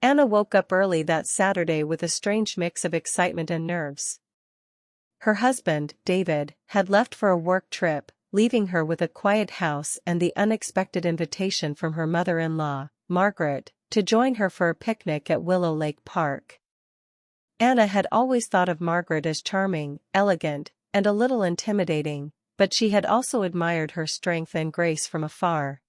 Anna woke up early that Saturday with a strange mix of excitement and nerves. Her husband, David, had left for a work trip, leaving her with a quiet house and the unexpected invitation from her mother-in-law, Margaret, to join her for a picnic at Willow Lake Park. Anna had always thought of Margaret as charming, elegant, and a little intimidating, but she had also admired her strength and grace from afar.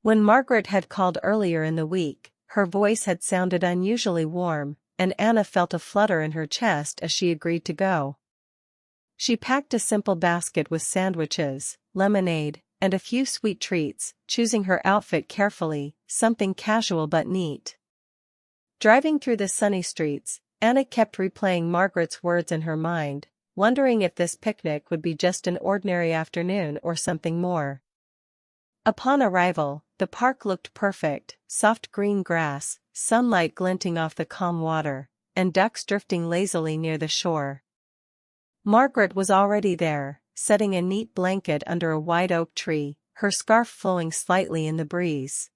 When Margaret had called earlier in the week, her voice had sounded unusually warm, and Anna felt a flutter in her chest as she agreed to go. She packed a simple basket with sandwiches, lemonade, and a few sweet treats, choosing her outfit carefully, something casual but neat. Driving through the sunny streets, Anna kept replaying Margaret's words in her mind, wondering if this picnic would be just an ordinary afternoon or something more. Upon arrival, the park looked perfect: soft green grass, sunlight glinting off the calm water, and ducks drifting lazily near the shore. Margaret was already there, setting a neat blanket under a wide oak tree, her scarf flowing slightly in the breeze.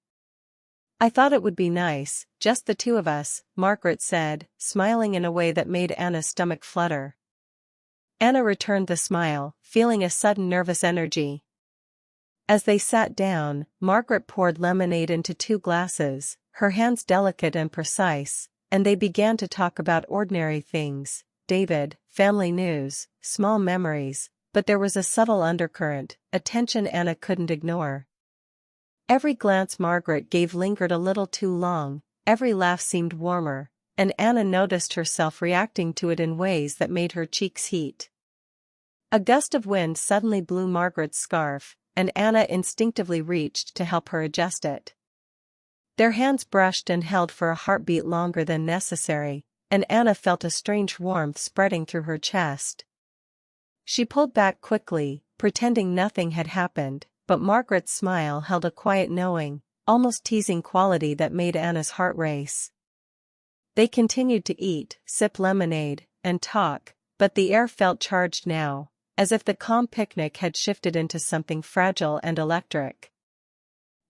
"I thought it would be nice, just the two of us," Margaret said, smiling in a way that made Anna's stomach flutter. Anna returned the smile, feeling a sudden nervous energy. As they sat down, Margaret poured lemonade into 2 glasses, her hands delicate and precise, and they began to talk about ordinary things: David, family news, small memories, but there was a subtle undercurrent, a tension Anna couldn't ignore. Every glance Margaret gave lingered a little too long, every laugh seemed warmer, and Anna noticed herself reacting to it in ways that made her cheeks heat. A gust of wind suddenly blew Margaret's scarf, and Anna instinctively reached to help her adjust it. Their hands brushed and held for a heartbeat longer than necessary, and Anna felt a strange warmth spreading through her chest. She pulled back quickly, pretending nothing had happened, but Margaret's smile held a quiet knowing, almost teasing quality that made Anna's heart race. They continued to eat, sip lemonade, and talk, but the air felt charged now, as if the calm picnic had shifted into something fragile and electric.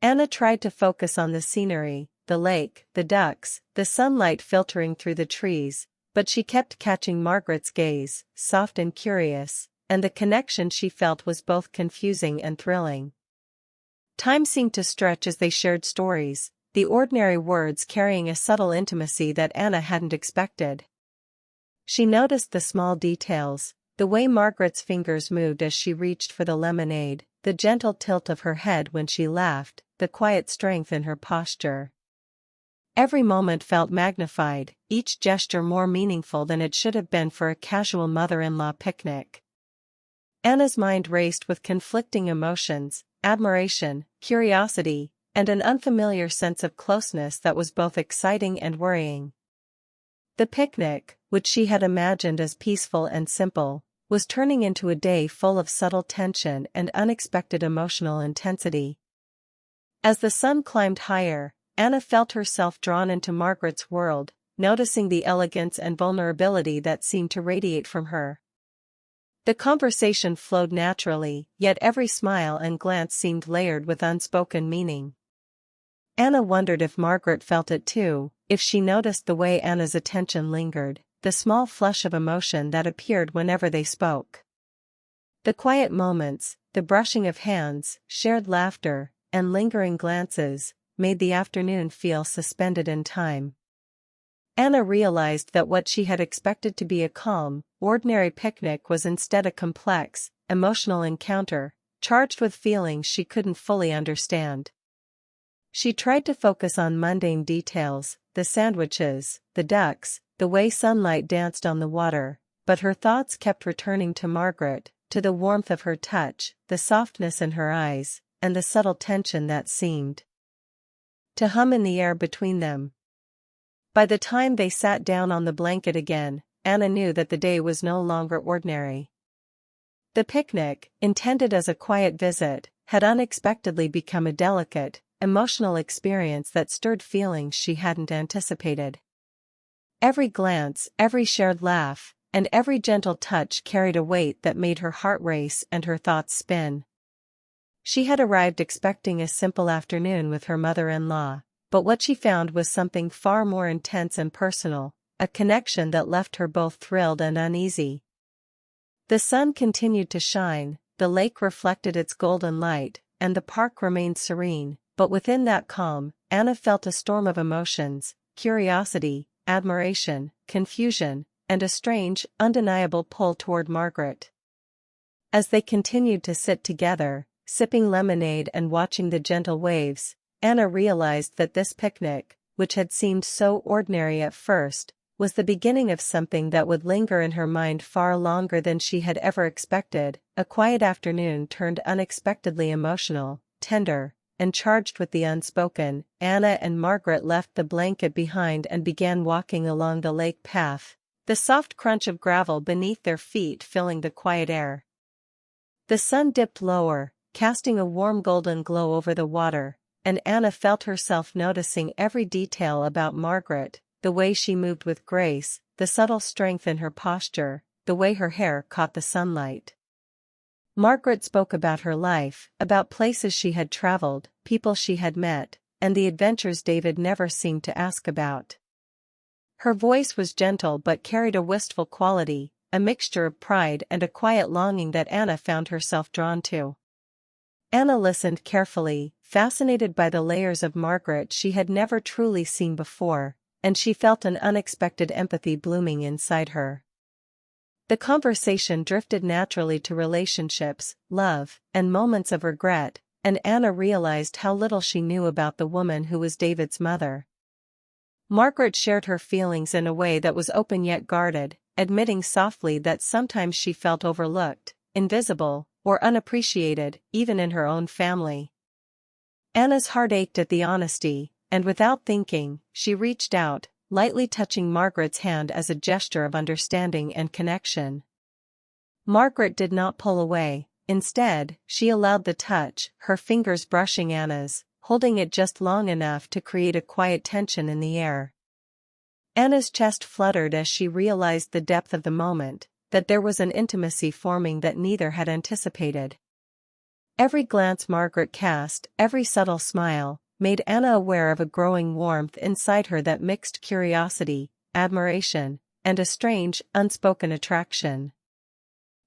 Anna tried to focus on the scenery, the lake, the ducks, the sunlight filtering through the trees, but she kept catching Margaret's gaze, soft and curious, and the connection she felt was both confusing and thrilling. Time seemed to stretch as they shared stories, the ordinary words carrying a subtle intimacy that Anna hadn't expected. She noticed the small details: the way Margaret's fingers moved as she reached for the lemonade, the gentle tilt of her head when she laughed, the quiet strength in her posture. Every moment felt magnified, each gesture more meaningful than it should have been for a casual mother-in-law picnic. Anna's mind raced with conflicting emotions: admiration, curiosity, and an unfamiliar sense of closeness that was both exciting and worrying. The picnic, which she had imagined as peaceful and simple, was turning into a day full of subtle tension and unexpected emotional intensity. As the sun climbed higher, Anna felt herself drawn into Margaret's world, noticing the elegance and vulnerability that seemed to radiate from her. The conversation flowed naturally, yet every smile and glance seemed layered with unspoken meaning. Anna wondered if Margaret felt it too, if she noticed the way Anna's attention lingered, the small flush of emotion that appeared whenever they spoke. The quiet moments, the brushing of hands, shared laughter, and lingering glances, made the afternoon feel suspended in time. Anna realized that what she had expected to be a calm, ordinary picnic was instead a complex, emotional encounter, charged with feelings she couldn't fully understand. She tried to focus on mundane details: the sandwiches, the ducks, the way sunlight danced on the water, but her thoughts kept returning to Margaret, to the warmth of her touch, the softness in her eyes, and the subtle tension that seemed to hum in the air between them. By the time they sat down on the blanket again, Anna knew that the day was no longer ordinary. The picnic, intended as a quiet visit, had unexpectedly become a delicate, emotional experience that stirred feelings she hadn't anticipated. Every glance, every shared laugh, and every gentle touch carried a weight that made her heart race and her thoughts spin. She had arrived expecting a simple afternoon with her mother-in-law, but what she found was something far more intense and personal, a connection that left her both thrilled and uneasy. The sun continued to shine, the lake reflected its golden light, and the park remained serene, but within that calm, Anna felt a storm of emotions: curiosity, admiration, confusion, and a strange, undeniable pull toward Margaret. As they continued to sit together, sipping lemonade and watching the gentle waves, Anna realized that this picnic, which had seemed so ordinary at first, was the beginning of something that would linger in her mind far longer than she had ever expected. A quiet afternoon turned unexpectedly emotional, tender, and charged with the unspoken. Anna and Margaret left the blanket behind and began walking along the lake path, the soft crunch of gravel beneath their feet filling the quiet air. The sun dipped lower, casting a warm golden glow over the water, and Anna felt herself noticing every detail about Margaret: the way she moved with grace, the subtle strength in her posture, the way her hair caught the sunlight. Margaret spoke about her life, about places she had traveled, people she had met, and the adventures David never seemed to ask about. Her voice was gentle but carried a wistful quality, a mixture of pride and a quiet longing that Anna found herself drawn to. Anna listened carefully, fascinated by the layers of Margaret she had never truly seen before, and she felt an unexpected empathy blooming inside her. The conversation drifted naturally to relationships, love, and moments of regret, and Anna realized how little she knew about the woman who was David's mother. Margaret shared her feelings in a way that was open yet guarded, admitting softly that sometimes she felt overlooked, invisible, or unappreciated, even in her own family. Anna's heart ached at the honesty, and without thinking, she reached out, lightly touching Margaret's hand as a gesture of understanding and connection. Margaret did not pull away; instead, she allowed the touch, her fingers brushing Anna's, holding it just long enough to create a quiet tension in the air. Anna's chest fluttered as she realized the depth of the moment, that there was an intimacy forming that neither had anticipated. Every glance Margaret cast, every subtle smile, made Anna aware of a growing warmth inside her that mixed curiosity, admiration, and a strange, unspoken attraction.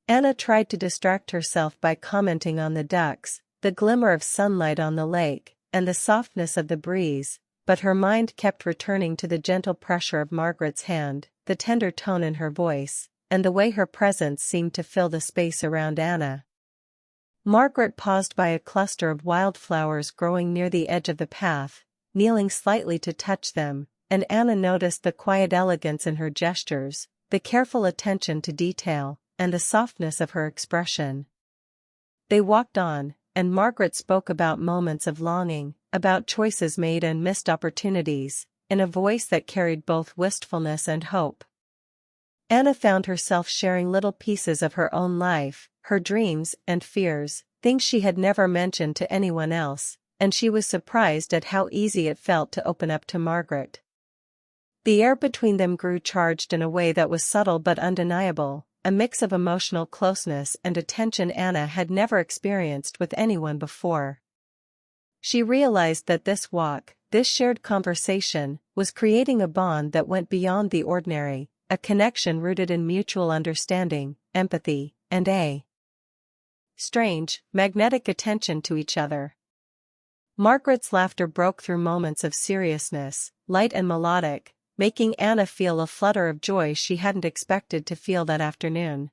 Anna tried to distract herself by commenting on the ducks, the glimmer of sunlight on the lake, and the softness of the breeze, but her mind kept returning to the gentle pressure of Margaret's hand, the tender tone in her voice, and the way her presence seemed to fill the space around Anna. Margaret paused by a cluster of wildflowers growing near the edge of the path, kneeling slightly to touch them, and Anna noticed the quiet elegance in her gestures, the careful attention to detail, and the softness of her expression. They walked on, and Margaret spoke about moments of longing, about choices made and missed opportunities, in a voice that carried both wistfulness and hope. Anna found herself sharing little pieces of her own life, her dreams and fears, things she had never mentioned to anyone else, and she was surprised at how easy it felt to open up to Margaret. The air between them grew charged in a way that was subtle but undeniable, a mix of emotional closeness and attention Anna had never experienced with anyone before. She realized that this walk, this shared conversation, was creating a bond that went beyond the ordinary, a connection rooted in mutual understanding, empathy, and a strange, magnetic attention to each other. Margaret's laughter broke through moments of seriousness, light and melodic, making Anna feel a flutter of joy she hadn't expected to feel that afternoon.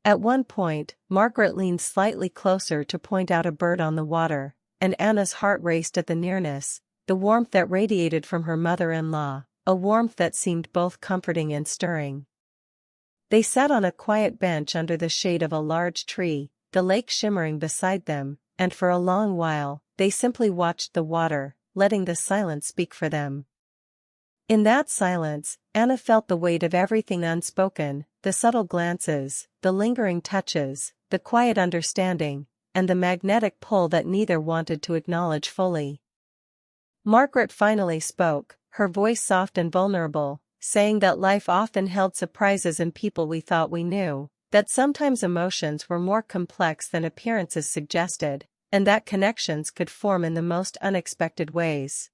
At one point, Margaret leaned slightly closer to point out a bird on the water, and Anna's heart raced at the nearness, the warmth that radiated from her mother-in-law, a warmth that seemed both comforting and stirring. They sat on a quiet bench under the shade of a large tree, the lake shimmering beside them, and for a long while, they simply watched the water, letting the silence speak for them. In that silence, Anna felt the weight of everything unspoken, the subtle glances, the lingering touches, the quiet understanding, and the magnetic pull that neither wanted to acknowledge fully. Margaret finally spoke, her voice soft and vulnerable, saying that life often held surprises in people we thought we knew, that sometimes emotions were more complex than appearances suggested, and that connections could form in the most unexpected ways.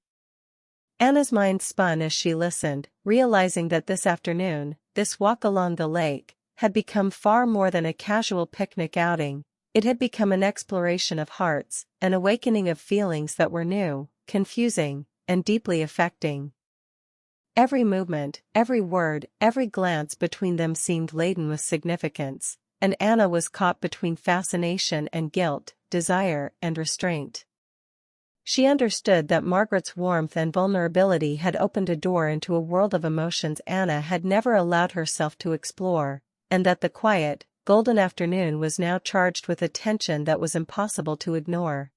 Anna's mind spun as she listened, realizing that this afternoon, this walk along the lake, had become far more than a casual picnic outing. It had become an exploration of hearts, an awakening of feelings that were new, confusing, and deeply affecting. Every movement, every word, every glance between them seemed laden with significance, and Anna was caught between fascination and guilt, desire and restraint. She understood that Margaret's warmth and vulnerability had opened a door into a world of emotions Anna had never allowed herself to explore, and that the quiet, golden afternoon was now charged with a tension that was impossible to ignore.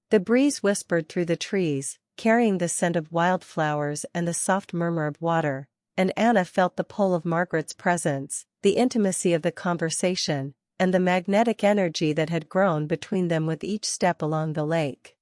The breeze whispered through the trees, carrying the scent of wildflowers and the soft murmur of water, and Anna felt the pull of Margaret's presence, the intimacy of the conversation, and the magnetic energy that had grown between them with each step along the lake.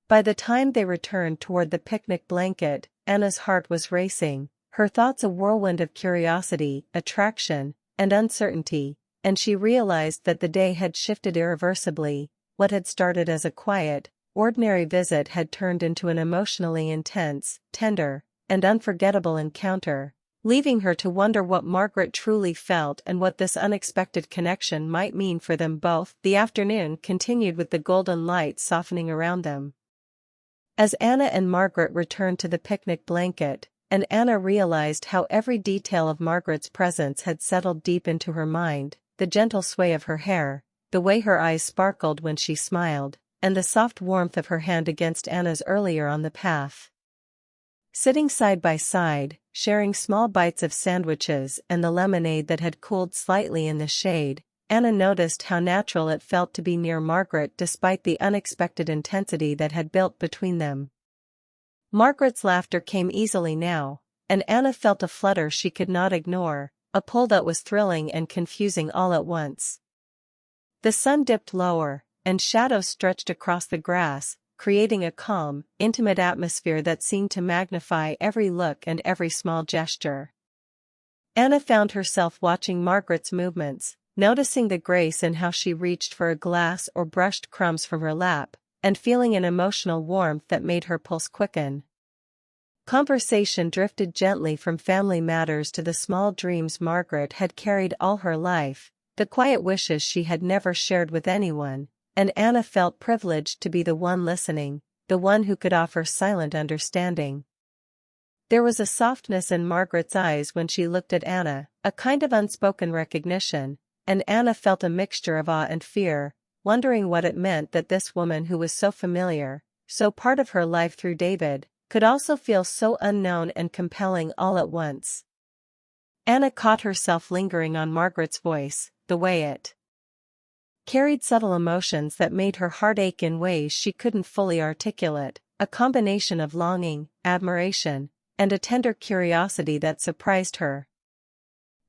By the time they returned toward the picnic blanket, Anna's heart was racing, her thoughts a whirlwind of curiosity, attraction, and uncertainty, and she realized that the day had shifted irreversibly. What had started as a quiet, ordinary visit had turned into an emotionally intense, tender, and unforgettable encounter, leaving her to wonder what Margaret truly felt and what this unexpected connection might mean for them both. The afternoon continued with the golden light softening around them. As Anna and Margaret returned to the picnic blanket, and Anna realized how every detail of Margaret's presence had settled deep into her mind, the gentle sway of her hair, the way her eyes sparkled when she smiled, and the soft warmth of her hand against Anna's earlier on the path. Sitting side by side, sharing small bites of sandwiches and the lemonade that had cooled slightly in the shade, Anna noticed how natural it felt to be near Margaret despite the unexpected intensity that had built between them. Margaret's laughter came easily now, and Anna felt a flutter she could not ignore, a pull that was thrilling and confusing all at once. The sun dipped lower, and shadows stretched across the grass, creating a calm, intimate atmosphere that seemed to magnify every look and every small gesture. Anna found herself watching Margaret's movements, noticing the grace in how she reached for a glass or brushed crumbs from her lap, and feeling an emotional warmth that made her pulse quicken. Conversation drifted gently from family matters to the small dreams Margaret had carried all her life, the quiet wishes she had never shared with anyone, and Anna felt privileged to be the one listening, the one who could offer silent understanding. There was a softness in Margaret's eyes when she looked at Anna, a kind of unspoken recognition, and Anna felt a mixture of awe and fear, wondering what it meant that this woman who was so familiar, so part of her life through David, could also feel so unknown and compelling all at once. Anna caught herself lingering on Margaret's voice, the way it carried subtle emotions that made her heart ache in ways she couldn't fully articulate, a combination of longing, admiration, and a tender curiosity that surprised her.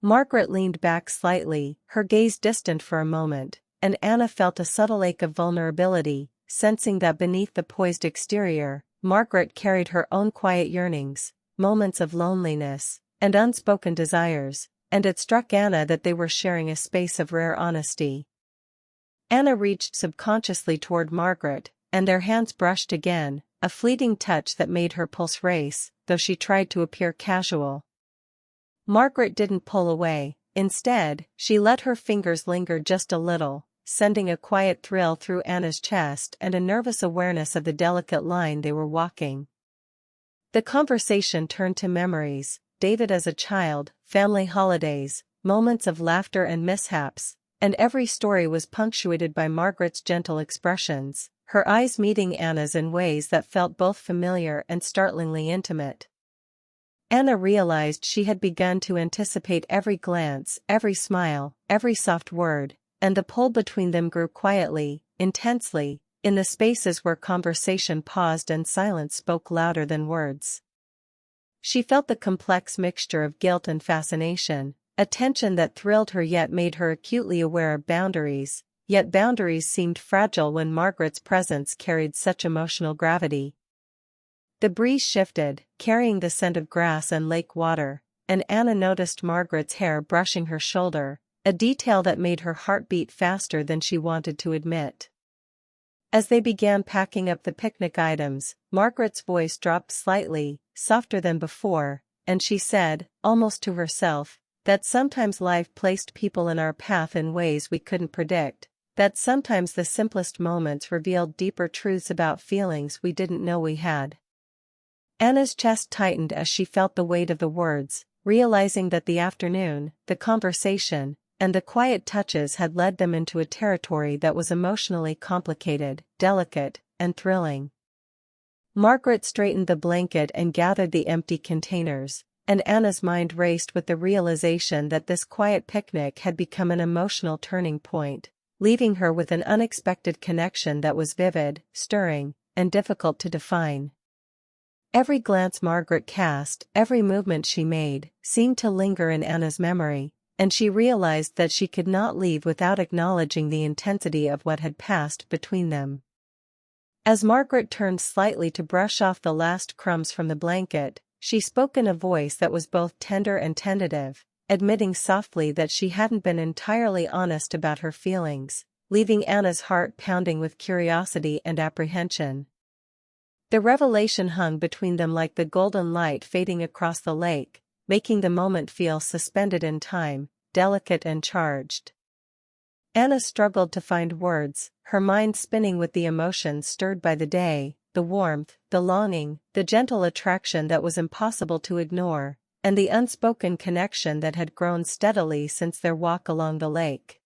Margaret leaned back slightly, her gaze distant for a moment, and Anna felt a subtle ache of vulnerability, sensing that beneath the poised exterior, Margaret carried her own quiet yearnings, moments of loneliness, and unspoken desires, and it struck Anna that they were sharing a space of rare honesty. Anna reached subconsciously toward Margaret, and their hands brushed again, a fleeting touch that made her pulse race, though she tried to appear casual. Margaret didn't pull away, instead, she let her fingers linger just a little, sending a quiet thrill through Anna's chest and a nervous awareness of the delicate line they were walking. The conversation turned to memories, David as a child, family holidays, moments of laughter and mishaps, and every story was punctuated by Margaret's gentle expressions, her eyes meeting Anna's in ways that felt both familiar and startlingly intimate. Anna realized she had begun to anticipate every glance, every smile, every soft word, and the pull between them grew quietly, intensely, in the spaces where conversation paused and silence spoke louder than words. She felt the complex mixture of guilt and fascination, a tension that thrilled her yet made her acutely aware of boundaries, yet boundaries seemed fragile when Margaret's presence carried such emotional gravity. The breeze shifted, carrying the scent of grass and lake water, and Anna noticed Margaret's hair brushing her shoulder, a detail that made her heart beat faster than she wanted to admit. As they began packing up the picnic items, Margaret's voice dropped slightly, softer than before, and she said, almost to herself, that sometimes life placed people in our path in ways we couldn't predict, that sometimes the simplest moments revealed deeper truths about feelings we didn't know we had. Anna's chest tightened as she felt the weight of the words, realizing that the afternoon, the conversation, and the quiet touches had led them into a territory that was emotionally complicated, delicate, and thrilling. Margaret straightened the blanket and gathered the empty containers, and Anna's mind raced with the realization that this quiet picnic had become an emotional turning point, leaving her with an unexpected connection that was vivid, stirring, and difficult to define. Every glance Margaret cast, every movement she made, seemed to linger in Anna's memory, and she realized that she could not leave without acknowledging the intensity of what had passed between them. As Margaret turned slightly to brush off the last crumbs from the blanket, she spoke in a voice that was both tender and tentative, admitting softly that she hadn't been entirely honest about her feelings, leaving Anna's heart pounding with curiosity and apprehension. The revelation hung between them like the golden light fading across the lake, making the moment feel suspended in time, delicate and charged. Anna struggled to find words, her mind spinning with the emotions stirred by the day, the warmth, the longing, the gentle attraction that was impossible to ignore, and the unspoken connection that had grown steadily since their walk along the lake.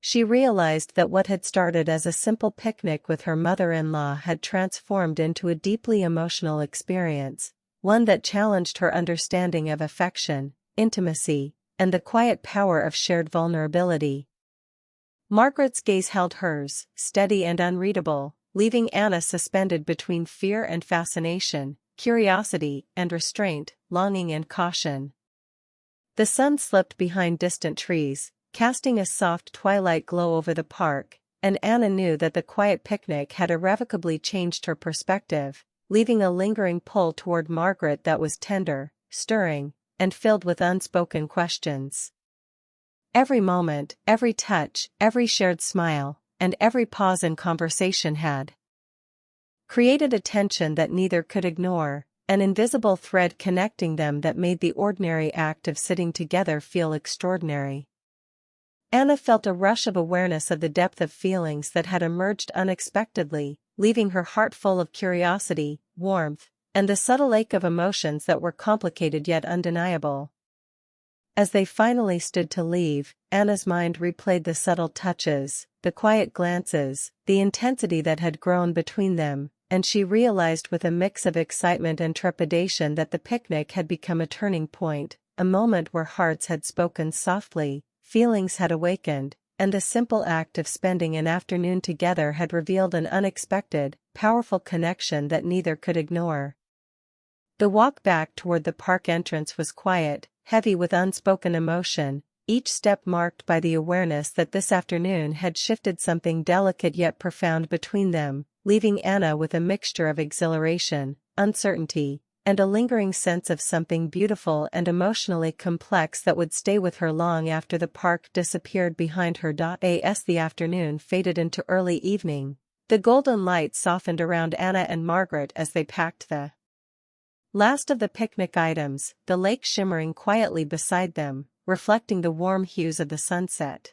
She realized that what had started as a simple picnic with her mother-in-law had transformed into a deeply emotional experience, one that challenged her understanding of affection, intimacy, and the quiet power of shared vulnerability. Margaret's gaze held hers, steady and unreadable, leaving Anna suspended between fear and fascination, curiosity and restraint, longing and caution. The sun slipped behind distant trees, casting a soft twilight glow over the park, and Anna knew that the quiet picnic had irrevocably changed her perspective, leaving a lingering pull toward Margaret that was tender, stirring, and filled with unspoken questions. Every moment, every touch, every shared smile, and every pause in conversation had created a tension that neither could ignore, an invisible thread connecting them that made the ordinary act of sitting together feel extraordinary. Anna felt a rush of awareness of the depth of feelings that had emerged unexpectedly, leaving her heart full of curiosity, warmth, and the subtle ache of emotions that were complicated yet undeniable. As they finally stood to leave, Anna's mind replayed the subtle touches, the quiet glances, the intensity that had grown between them, and she realized with a mix of excitement and trepidation that the picnic had become a turning point, a moment where hearts had spoken softly, feelings had awakened, and the simple act of spending an afternoon together had revealed an unexpected, powerful connection that neither could ignore. The walk back toward the park entrance was quiet, heavy with unspoken emotion, each step marked by the awareness that this afternoon had shifted something delicate yet profound between them, leaving Anna with a mixture of exhilaration, uncertainty, and a lingering sense of something beautiful and emotionally complex that would stay with her long after the park disappeared behind her. As the afternoon faded into early evening, the golden light softened around Anna and Margaret as they packed the last of the picnic items, the lake shimmering quietly beside them, reflecting the warm hues of the sunset.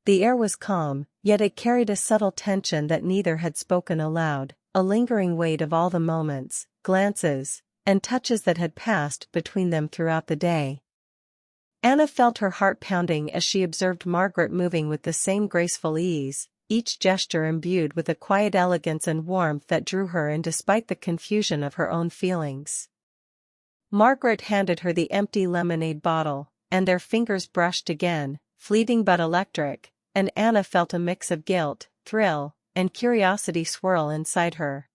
The air was calm, yet it carried a subtle tension that neither had spoken aloud, a lingering weight of all the moments, glances, and touches that had passed between them throughout the day. Anna felt her heart pounding as she observed Margaret moving with the same graceful ease, each gesture imbued with a quiet elegance and warmth that drew her in despite the confusion of her own feelings. Margaret handed her the empty lemonade bottle, and their fingers brushed again, fleeting but electric, and Anna felt a mix of guilt, thrill, and curiosity swirl inside her.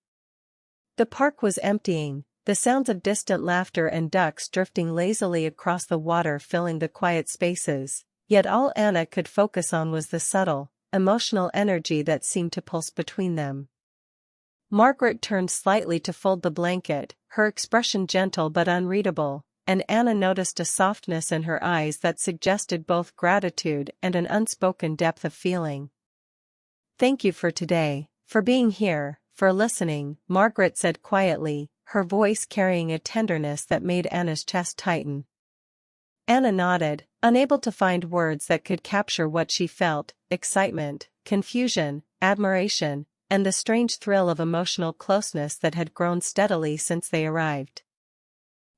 The park was emptying, the sounds of distant laughter and ducks drifting lazily across the water filling the quiet spaces, yet all Anna could focus on was the subtle, emotional energy that seemed to pulse between them. Margaret turned slightly to fold the blanket, her expression gentle but unreadable, and Anna noticed a softness in her eyes that suggested both gratitude and an unspoken depth of feeling. Thank you for today, for being here, for listening, Margaret said quietly, her voice carrying a tenderness that made Anna's chest tighten. Anna nodded, unable to find words that could capture what she felt: excitement, confusion, admiration, and the strange thrill of emotional closeness that had grown steadily since they arrived.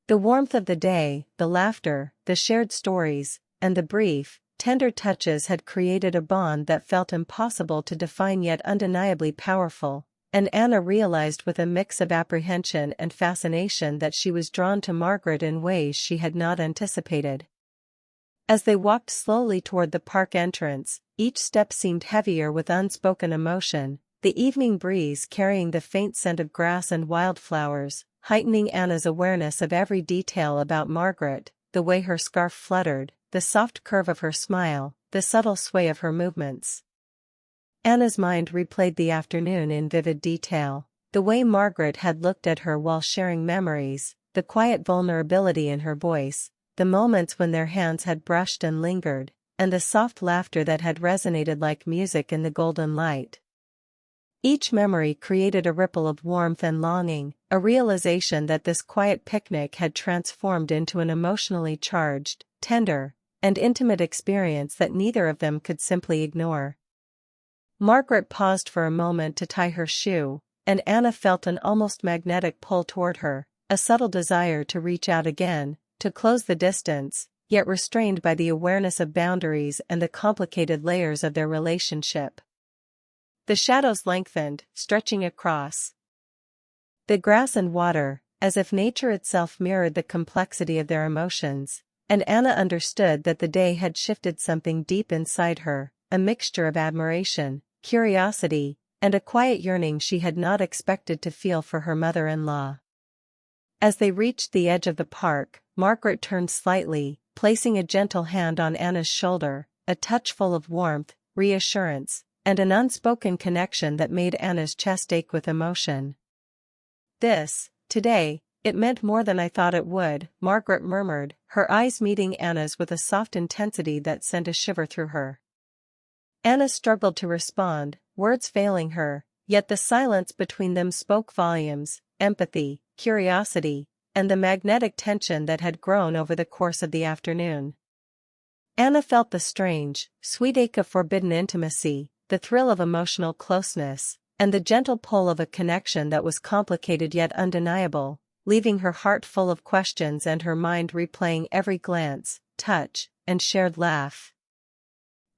The warmth of the day, the laughter, the shared stories, and the brief, tender touches had created a bond that felt impossible to define yet undeniably powerful, and Anna realized with a mix of apprehension and fascination that she was drawn to Margaret in ways she had not anticipated. As they walked slowly toward the park entrance, each step seemed heavier with unspoken emotion, the evening breeze carrying the faint scent of grass and wildflowers, heightening Anna's awareness of every detail about Margaret: the way her scarf fluttered, the soft curve of her smile, the subtle sway of her movements. Anna's mind replayed the afternoon in vivid detail: the way Margaret had looked at her while sharing memories, the quiet vulnerability in her voice, the moments when their hands had brushed and lingered, and the soft laughter that had resonated like music in the golden light. Each memory created a ripple of warmth and longing, a realization that this quiet picnic had transformed into an emotionally charged, tender, and intimate experience that neither of them could simply ignore. Margaret paused for a moment to tie her shoe, and Anna felt an almost magnetic pull toward her, a subtle desire to reach out again, to close the distance, yet restrained by the awareness of boundaries and the complicated layers of their relationship. The shadows lengthened, stretching across the grass and water, as if nature itself mirrored the complexity of their emotions, and Anna understood that the day had shifted something deep inside her, a mixture of admiration, curiosity, and a quiet yearning she had not expected to feel for her mother-in-law. As they reached the edge of the park, Margaret turned slightly, placing a gentle hand on Anna's shoulder, a touch full of warmth, reassurance, and an unspoken connection that made Anna's chest ache with emotion. Today, it meant more than I thought it would," Margaret murmured, her eyes meeting Anna's with a soft intensity that sent a shiver through her. Anna struggled to respond, words failing her, yet the silence between them spoke volumes: empathy, curiosity, and the magnetic tension that had grown over the course of the afternoon. Anna felt the strange, sweet ache of forbidden intimacy, the thrill of emotional closeness, and the gentle pull of a connection that was complicated yet undeniable, leaving her heart full of questions and her mind replaying every glance, touch, and shared laugh.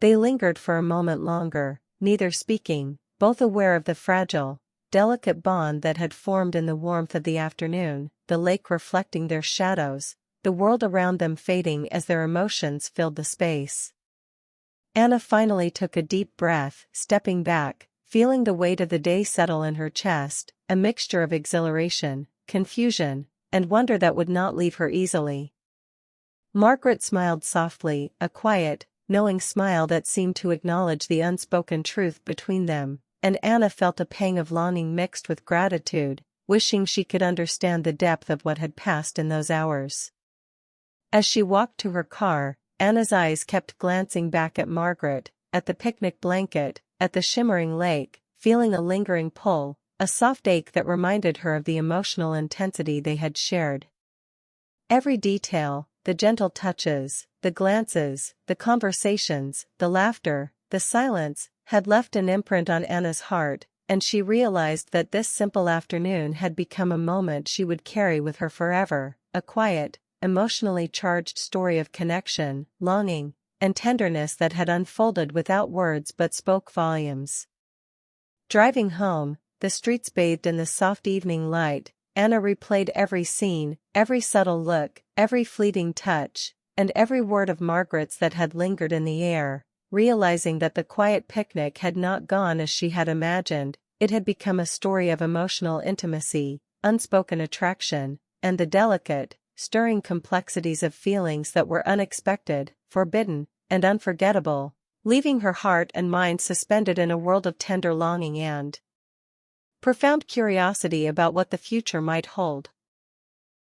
They lingered for a moment longer, neither speaking, both aware of the fragile, delicate bond that had formed in the warmth of the afternoon, the lake reflecting their shadows, the world around them fading as their emotions filled the space. Anna finally took a deep breath, stepping back, feeling the weight of the day settle in her chest, a mixture of exhilaration, confusion, and wonder that would not leave her easily. Margaret smiled softly, a quiet, knowing smile that seemed to acknowledge the unspoken truth between them, and Anna felt a pang of longing mixed with gratitude, wishing she could understand the depth of what had passed in those hours. As she walked to her car, Anna's eyes kept glancing back at Margaret, at the picnic blanket, at the shimmering lake, feeling a lingering pull, a soft ache that reminded her of the emotional intensity they had shared. Every detail, the gentle touches, the glances, the conversations, the laughter, the silence, had left an imprint on Anna's heart, and she realized that this simple afternoon had become a moment she would carry with her forever, a quiet, emotionally charged story of connection, longing, and tenderness that had unfolded without words but spoke volumes. Driving home, the streets bathed in the soft evening light, Anna replayed every scene, every subtle look, every fleeting touch, and every word of Margaret's that had lingered in the air, realizing that the quiet picnic had not gone as she had imagined. It had become a story of emotional intimacy, unspoken attraction, and the delicate, stirring complexities of feelings that were unexpected, forbidden, and unforgettable, leaving her heart and mind suspended in a world of tender longing and profound curiosity about what the future might hold.